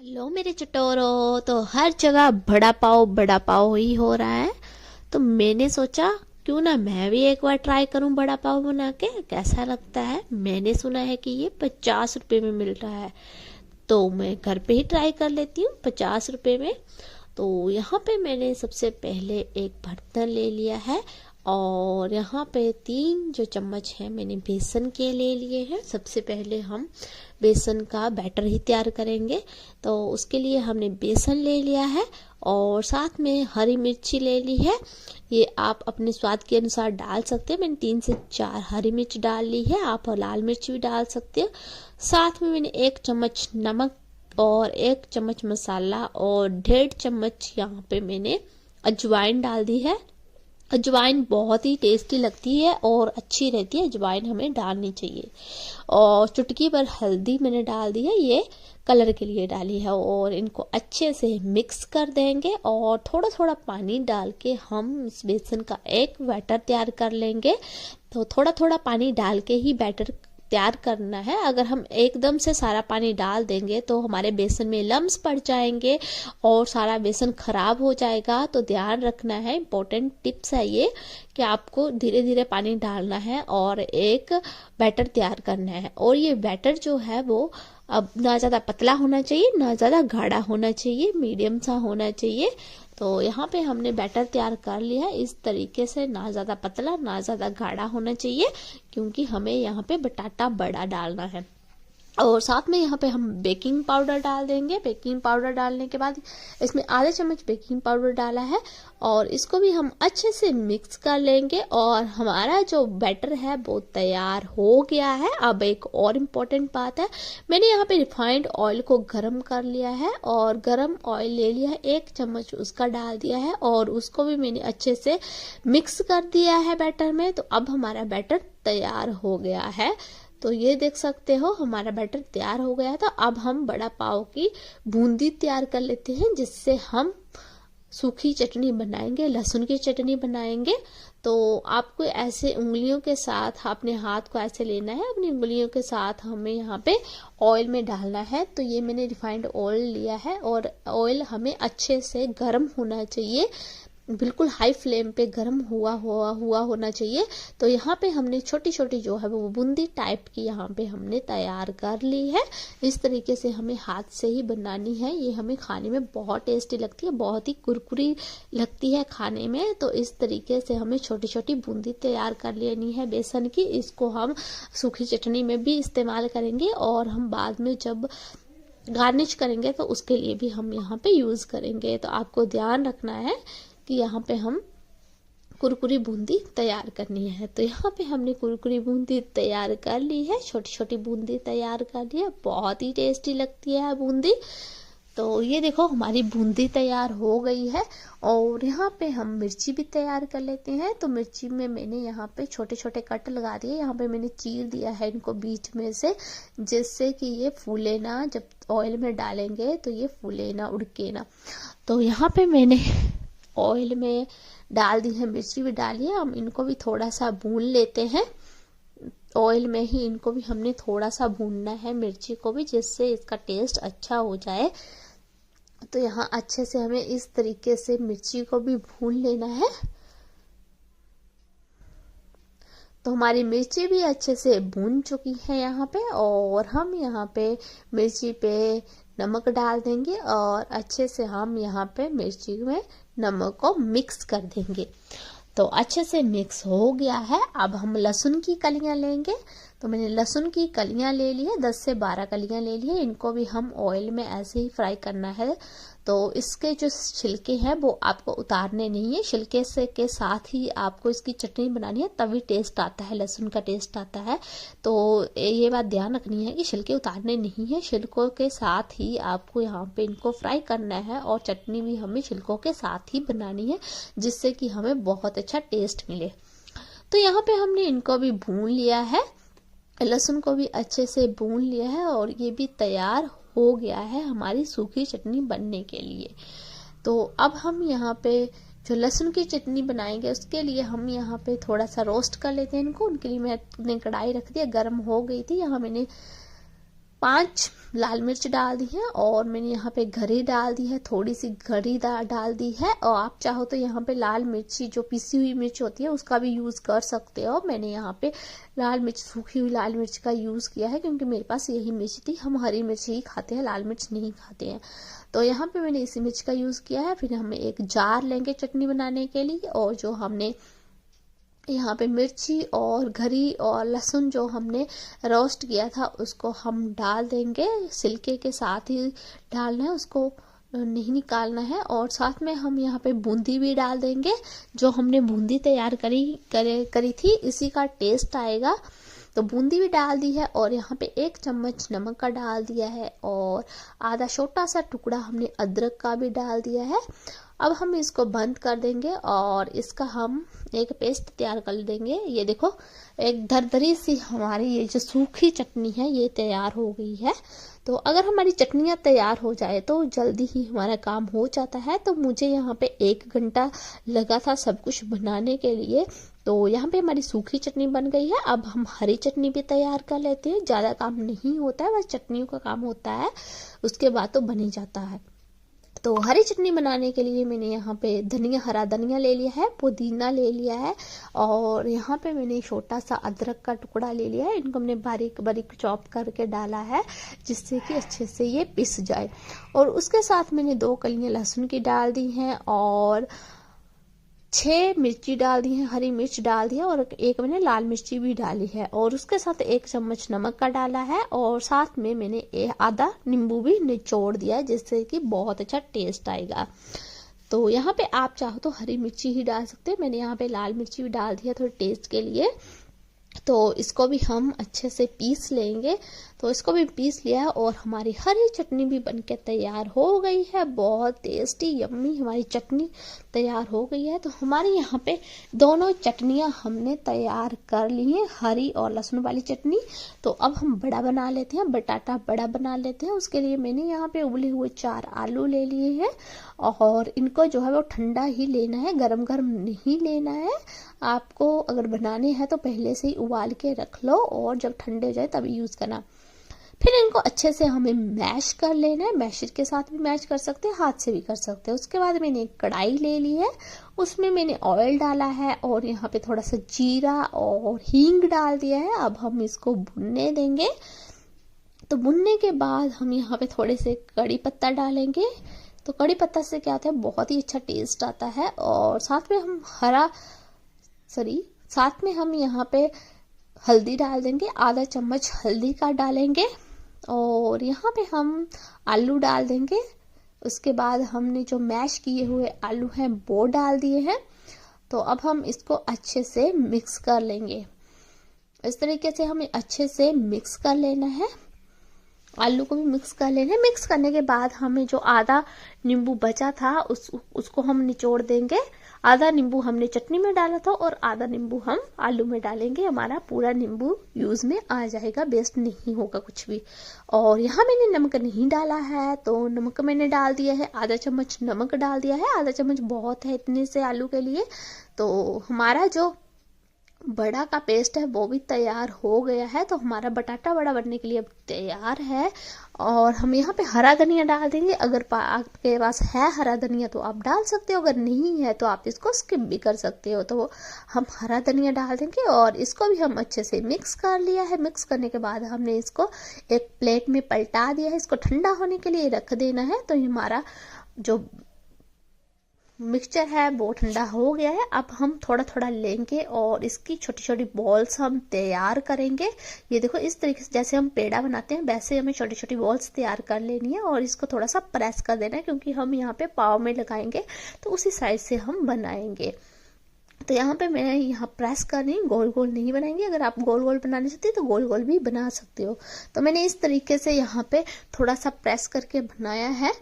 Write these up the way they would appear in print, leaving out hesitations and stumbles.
Hello मेरे चटोरो। तो हर जगह बड़ा पाव ही हो रहा है। तो मैंने सोचा क्यों ना मैं भी एक बार ट्राई करूं बड़ा पाव बना के, कैसा लगता है। मैंने सुना है कि ये 50 रुपए में मिल रहा है, तो मैं घर पे ही ट्राई कर लेती हूँ 50 रुपए में। तो यहाँ पे मैंने सबसे पहले एक बर्तन ले लिया है और यहाँ पे 3 जो चम्मच है मैंने बेसन के ले लिए हैं। सबसे पहले हम बेसन का बैटर ही तैयार करेंगे, तो उसके लिए हमने बेसन ले लिया है और साथ में हरी मिर्ची ले ली है। ये आप अपने स्वाद के अनुसार डाल सकते हैं। मैंने 3 से 4 हरी मिर्च डाल ली है, आप लाल मिर्च भी डाल सकते हो। साथ में मैंने 1 चम्मच नमक और 1 चम्मच मसाला और 1.5 चम्मच यहाँ पे मैंने अजवाइन डाल दी है। अजवाइन बहुत ही टेस्टी लगती है और अच्छी रहती है, अजवाइन हमें डालनी चाहिए। और चुटकी भर हल्दी मैंने डाल दी है, ये कलर के लिए डाली है। और इनको अच्छे से मिक्स कर देंगे और थोड़ा थोड़ा पानी डाल के हम इस बेसन का एक बैटर तैयार कर लेंगे। तो थोड़ा थोड़ा पानी डाल के ही बैटर तैयार करना है। अगर हम एकदम से सारा पानी डाल देंगे तो हमारे बेसन में लम्स पड़ जाएंगे और सारा बेसन खराब हो जाएगा। तो ध्यान रखना है, इम्पोर्टेंट टिप्स है ये कि आपको धीरे धीरे पानी डालना है और एक बैटर तैयार करना है। और ये बैटर जो है वो अब ना ज़्यादा पतला होना चाहिए ना ज़्यादा गाढ़ा होना चाहिए, मीडियम सा होना चाहिए। तो यहाँ पे हमने बैटर तैयार कर लिया है इस तरीके से, ना ज़्यादा पतला ना ज़्यादा गाढ़ा होना चाहिए, क्योंकि हमें यहाँ पे बटाटा बड़ा डालना है। और साथ में यहाँ पे हम बेकिंग पाउडर डाल देंगे। बेकिंग पाउडर डालने के बाद इसमें आधे चम्मच बेकिंग पाउडर डाला है और इसको भी हम अच्छे से मिक्स कर लेंगे और हमारा जो बैटर है वो तैयार हो गया है। अब एक और इम्पोर्टेंट बात है, मैंने यहाँ पे रिफाइंड ऑयल को गर्म कर लिया है और गर्म ऑयल ले लिया है, 1 चम्मच उसका डाल दिया है और उसको भी मैंने अच्छे से मिक्स कर दिया है बैटर में। तो अब हमारा बैटर तैयार हो गया है। तो ये देख सकते हो हमारा बैटर तैयार हो गया। तो अब हम बड़ा पाव की बूंदी तैयार कर लेते हैं, जिससे हम सूखी चटनी बनाएंगे, लहसुन की चटनी बनाएंगे। तो आपको ऐसे उंगलियों के साथ अपने हाथ को ऐसे लेना है, अपनी उंगलियों के साथ हमें यहाँ पे ऑयल में डालना है। तो ये मैंने रिफाइंड ऑयल लिया है और ऑयल हमें अच्छे से गर्म होना चाहिए, बिल्कुल हाई फ्लेम पे गर्म हुआ होना चाहिए। तो यहाँ पे हमने छोटी छोटी जो है वो बूंदी टाइप की यहाँ पे हमने तैयार कर ली है। इस तरीके से हमें हाथ से ही बनानी है। ये हमें खाने में बहुत टेस्टी लगती है, बहुत ही कुरकुरी लगती है खाने में। तो इस तरीके से हमें छोटी छोटी बूंदी तैयार कर लेनी है बेसन की। इसको हम सूखी चटनी में भी इस्तेमाल करेंगे और हम बाद में जब गार्निश करेंगे तो उसके लिए भी हम यहाँ पे यूज़ करेंगे। तो आपको ध्यान रखना है कि यहाँ पे हम कुरकुरी बूंदी तैयार करनी है। तो यहाँ पे हमने कुरकुरी बूंदी तैयार कर ली है, छोटी छोटी बूंदी तैयार कर ली है, बहुत ही टेस्टी लगती है बूंदी। तो ये देखो हमारी बूंदी तैयार हो गई है। और यहाँ पे हम मिर्ची भी तैयार कर लेते हैं। तो मिर्ची में मैंने यहाँ पे छोटे छोटे कट लगा दिए, यहाँ पे मैंने चीर दिया है इनको बीच में से, जिससे कि ये फूले ना, जब ऑयल में डालेंगे तो ये फूले ना, उड़के ना। तो यहाँ पे मैंने ऑयल में डाल दी है, मिर्ची भी डाली है। हम इनको भी थोड़ा सा भून लेते हैं, ऑयल में ही इनको भी हमने थोड़ा सा भूनना है, मिर्ची को भी, जिससे इसका टेस्ट अच्छा हो जाए। तो यहाँ अच्छे से हमें इस तरीके से मिर्ची को भी भून लेना है। तो हमारी मिर्ची भी अच्छे से भून चुकी है यहाँ पे, और हम यहाँ पे मिर्ची पे नमक डाल देंगे और अच्छे से हम यहाँ पे मिर्ची में नमक को मिक्स कर देंगे। तो अच्छे से मिक्स हो गया है। अब हम लहसुन की कलियां लेंगे। तो मैंने लहसुन की कलियां ले ली है, 10 से 12 कलियां ले ली है। इनको भी हम ऑयल में ऐसे ही फ्राई करना है। तो इसके जो छिलके हैं वो आपको उतारने नहीं है, छिलके से के साथ ही आपको इसकी चटनी बनानी है, तभी टेस्ट आता है, लहसुन का टेस्ट आता है। तो ये बात ध्यान रखनी है कि छिलके उतारने नहीं है, छिलकों के साथ ही आपको यहाँ पे इनको फ्राई करना है। और चटनी भी हमें छिलकों के साथ ही बनानी है, जिससे कि हमें बहुत अच्छा टेस्ट मिले। तो यहाँ पे हमने इनको भी भून लिया है, लहसुन को भी अच्छे से भून लिया है और ये भी तैयार हो गया है हमारी सूखी चटनी बनने के लिए। तो अब हम यहाँ पे जो लहसुन की चटनी बनाएंगे उसके लिए हम यहाँ पे थोड़ा सा रोस्ट कर लेते हैं इनको। उनके लिए मैंने कढ़ाई रख दी, गर्म हो गई थी। यहाँ मैंने 5 लाल मिर्च डाल दी है और मैंने यहाँ पे गरी डाल दी है, थोड़ी सी गरी डाल दी है। और आप चाहो तो यहाँ पे लाल मिर्ची जो पिसी हुई मिर्च होती है उसका भी यूज़ कर सकते हो। मैंने यहाँ पे लाल मिर्च, सूखी हुई लाल मिर्च का यूज़ किया है क्योंकि मेरे पास यही मिर्च थी। हम हरी मिर्च ही खाते हैं, लाल मिर्च नहीं खाते हैं। तो यहाँ पे मैंने इसी मिर्च का यूज़ किया है। फिर हमें एक जार लेंगे चटनी बनाने के लिए, और जो हमने यहाँ पे मिर्ची और गरी और लहसुन जो हमने रोस्ट किया था उसको हम डाल देंगे। छिलके के साथ ही डालना है, उसको नहीं निकालना है। और साथ में हम यहाँ पे बूंदी भी डाल देंगे। जो हमने बूंदी तैयार करी थी इसी का टेस्ट आएगा। तो बूंदी भी डाल दी है और यहाँ पे 1 चम्मच नमक का डाल दिया है और आधा छोटा सा टुकड़ा हमने अदरक का भी डाल दिया है। अब हम इसको बंद कर देंगे और इसका हम एक पेस्ट तैयार कर देंगे। ये देखो, एक दरदरी सी हमारी ये जो सूखी चटनी है ये तैयार हो गई है। तो अगर हमारी चटनियाँ तैयार हो जाए तो जल्दी ही हमारा काम हो जाता है। तो मुझे यहाँ पे 1 घंटा लगा था सब कुछ बनाने के लिए। तो यहाँ पे हमारी सूखी चटनी बन गई है। अब हम हरी चटनी भी तैयार कर लेते हैं। ज़्यादा काम नहीं होता है, बस चटनियों का काम होता है, उसके बाद तो बन ही जाता है। तो हरी चटनी बनाने के लिए मैंने यहाँ पे धनिया, हरा धनिया ले लिया है, पुदीना ले लिया है और यहाँ पे मैंने छोटा सा अदरक का टुकड़ा ले लिया है। इनको हमने बारीक बारीक चॉप करके डाला है जिससे कि अच्छे से ये पिस जाए। और उसके साथ मैंने 2 कलियां लहसुन की डाल दी हैं और 6 मिर्ची डाल दी है, हरी मिर्च डाल दी है और 1 मैंने लाल मिर्ची भी डाली है। और उसके साथ 1 चम्मच नमक का डाला है और साथ में मैंने आधा नींबू भी निचोड़ दिया है जिससे कि बहुत अच्छा टेस्ट आएगा। तो यहाँ पे आप चाहो तो हरी मिर्ची ही डाल सकते हैं, मैंने यहाँ पे लाल मिर्ची भी डाल दिया थोड़ी टेस्ट के लिए। तो इसको भी हम अच्छे से पीस लेंगे। तो इसको भी पीस लिया है और हमारी हरी चटनी भी बनके तैयार हो गई है। बहुत टेस्टी यम्मी हमारी चटनी तैयार हो गई है। तो हमारे यहाँ पे दोनों चटनियाँ हमने तैयार कर ली हैं, हरी और लहसुन वाली चटनी। तो अब हम बड़ा बना लेते हैं, बटाटा बड़ा बना लेते हैं। उसके लिए मैंने यहाँ पे उबले हुए 4 आलू ले लिए हैं और इनको जो है वो ठंडा ही लेना है, गरम गरम नहीं लेना है। आपको अगर बनाने हैं तो पहले से ही उबाल के रख लो और जब ठंडे हो जाए तभी यूज़ करना। फिर इनको अच्छे से हमें मैश कर लेना है, मैशर के साथ भी मैश कर सकते हैं, हाथ से भी कर सकते हैं। उसके बाद मैंने एक कढ़ाई ले ली है, उसमें मैंने ऑयल डाला है और यहाँ पे थोड़ा सा जीरा और हींग डाल दिया है। अब हम इसको भुनने देंगे। तो भुनने के बाद हम यहाँ पे थोड़े से कड़ी पत्ता डालेंगे। तो कड़ी पत्ता से क्या होता है, बहुत ही अच्छा टेस्ट आता है। और साथ में हम यहाँ पे हल्दी डाल देंगे, आधा चम्मच हल्दी का डालेंगे और यहाँ पे हम आलू डाल देंगे। उसके बाद हमने जो मैश किए हुए आलू हैं वो डाल दिए हैं। तो अब हम इसको अच्छे से मिक्स कर लेंगे। इस तरीके से हमें अच्छे से मिक्स कर लेना है, आलू को भी मिक्स कर लेना है। मिक्स करने के बाद हमें जो आधा नींबू बचा था उसको हम निचोड़ देंगे। आधा नींबू हमने चटनी में डाला था और आधा नींबू हम आलू में डालेंगे। हमारा पूरा नींबू यूज में आ जाएगा, वेस्ट नहीं होगा कुछ भी। और यहाँ मैंने नमक नहीं डाला है तो नमक मैंने डाल दिया है, आधा चम्मच नमक डाल दिया है। आधा चम्मच बहुत है इतने से आलू के लिए। तो हमारा जो बड़ा का पेस्ट है वो भी तैयार हो गया है। तो हमारा बटाटा बड़ा बनने के लिए अब तैयार है। और हम यहाँ पे हरा धनिया डाल देंगे। अगर आपके पास है हरा धनिया तो आप डाल सकते हो, अगर नहीं है तो आप इसको स्किप भी कर सकते हो। तो हम हरा धनिया डाल देंगे और इसको भी हम अच्छे से मिक्स कर लिया है। मिक्स करने के बाद हमने इसको एक प्लेट में पलटा दिया है, इसको ठंडा होने के लिए रख देना है। तो हमारा जो मिक्सचर है वो ठंडा हो गया है। अब हम थोड़ा थोड़ा लेंगे और इसकी छोटी छोटी बॉल्स हम तैयार करेंगे। ये देखो, इस तरीके से जैसे हम पेड़ा बनाते हैं वैसे हमें छोटी छोटी बॉल्स तैयार कर लेनी है और इसको थोड़ा सा प्रेस कर देना है क्योंकि हम यहाँ पे पाव में लगाएंगे तो उसी साइज से हम बनाएंगे। तो यहाँ पे मैं यहाँ प्रेस कर रही हूँ, गोल गोल नहीं बनाएंगे। अगर आप गोल गोल बनाना चाहते हैं तो गोल गोल भी बना सकते हो। तो मैंने इस तरीके से यहाँ पे थोड़ा सा प्रेस करके बनाया है।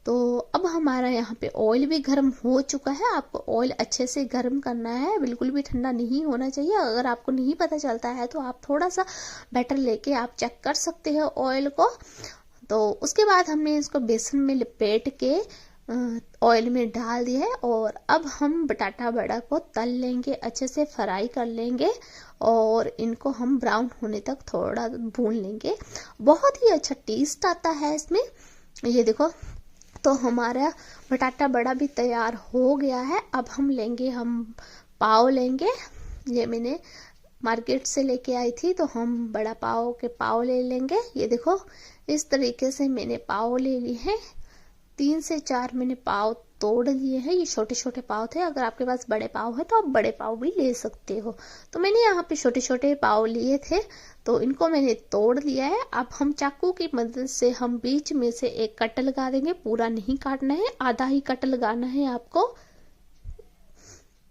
तो अब हमारा यहाँ पे ऑयल भी गर्म हो चुका है। आपको ऑयल अच्छे से गर्म करना है, बिल्कुल भी ठंडा नहीं होना चाहिए। अगर आपको नहीं पता चलता है तो आप थोड़ा सा बैटर लेके आप चेक कर सकते हो ऑयल को। तो उसके बाद हमने इसको बेसन में लपेट के ऑयल में डाल दिया है और अब हम बटाटा बड़ा को तल लेंगे, अच्छे से फ्राई कर लेंगे और इनको हम ब्राउन होने तक थोड़ा भून लेंगे। बहुत ही अच्छा टेस्ट आता है इसमें। ये देखो, तो हमारा बटाटा बड़ा भी तैयार हो गया है। अब हम पाव लेंगे। ये मैंने मार्केट से लेके आई थी, तो हम बड़ा पाव के पाव ले लेंगे। ये देखो, इस तरीके से मैंने पाव ले लिए हैं। 3 से 4 मैंने पाव तोड़ लिए हैं। ये छोटे छोटे पाव थे। अगर आपके पास बड़े पाव है तो आप बड़े पाव भी ले सकते हो। तो मैंने यहाँ पे छोटे छोटे पाव लिए थे, तो इनको मैंने तोड़ लिया है। अब हम चाकू की मदद से हम बीच में से एक कट लगा देंगे। पूरा नहीं काटना है, आधा ही कट लगाना है आपको।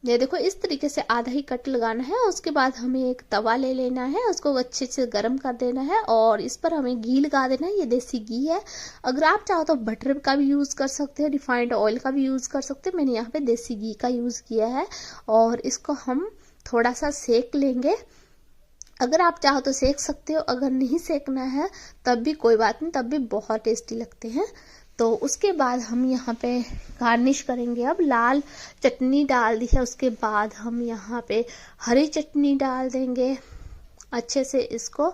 ये देखो, इस तरीके से आधा ही कट लगाना है। उसके बाद हमें एक तवा ले लेना है, उसको अच्छे से गर्म कर देना है और इस पर हमें घी लगा देना है। ये देसी घी है। अगर आप चाहो तो बटर का भी यूज कर सकते हैं, रिफाइंड ऑयल का भी यूज कर सकते हैं। मैंने यहाँ पे देसी घी का यूज किया है और इसको हम थोड़ा सा सेक लेंगे। अगर आप चाहो तो सेक सकते हो, अगर नहीं सेकना है तब भी कोई बात नहीं, तब भी बहुत टेस्टी लगते हैं। तो उसके बाद हम यहाँ पे गार्निश करेंगे। अब लाल चटनी डाल दी है, उसके बाद हम यहाँ पे हरी चटनी डाल देंगे। अच्छे से इसको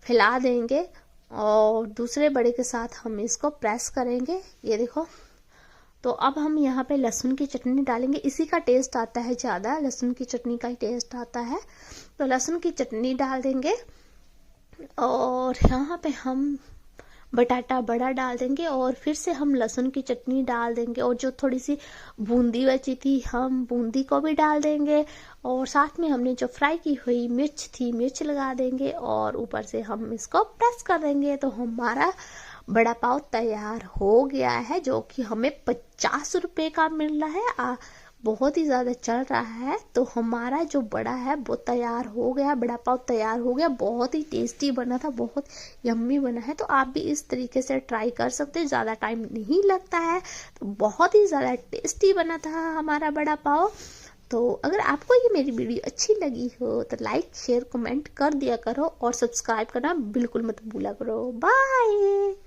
फैला देंगे और दूसरे बड़े के साथ हम इसको प्रेस करेंगे। ये देखो, तो अब हम यहाँ पे लहसुन की चटनी डालेंगे। इसी का टेस्ट आता है ज़्यादा, लहसुन की चटनी का ही टेस्ट आता है। तो लहसुन की चटनी डाल देंगे और यहाँ पे हम बटाटा बड़ा डाल देंगे और फिर से हम लहसुन की चटनी डाल देंगे और जो थोड़ी सी बूंदी बची थी हम बूंदी को भी डाल देंगे और साथ में हमने जो फ्राई की हुई मिर्च थी मिर्च लगा देंगे और ऊपर से हम इसको प्रेस कर देंगे। तो हमारा बड़ा पाव तैयार हो गया है, जो कि हमें 50 रुपए का मिल रहा है। बहुत ही ज़्यादा चल रहा है। तो हमारा जो बड़ा है वो तैयार हो गया, बड़ा पाव तैयार हो गया। बहुत ही टेस्टी बना था, बहुत यम्मी बना है। तो आप भी इस तरीके से ट्राई कर सकते हैं, ज़्यादा टाइम नहीं लगता है। तो बहुत ही ज़्यादा टेस्टी बना था हमारा बड़ा पाव। तो अगर आपको ये मेरी वीडियो अच्छी लगी हो तो लाइक शेयर कमेंट कर दिया करो और सब्सक्राइब करना बिल्कुल मत भूला करो। बाय।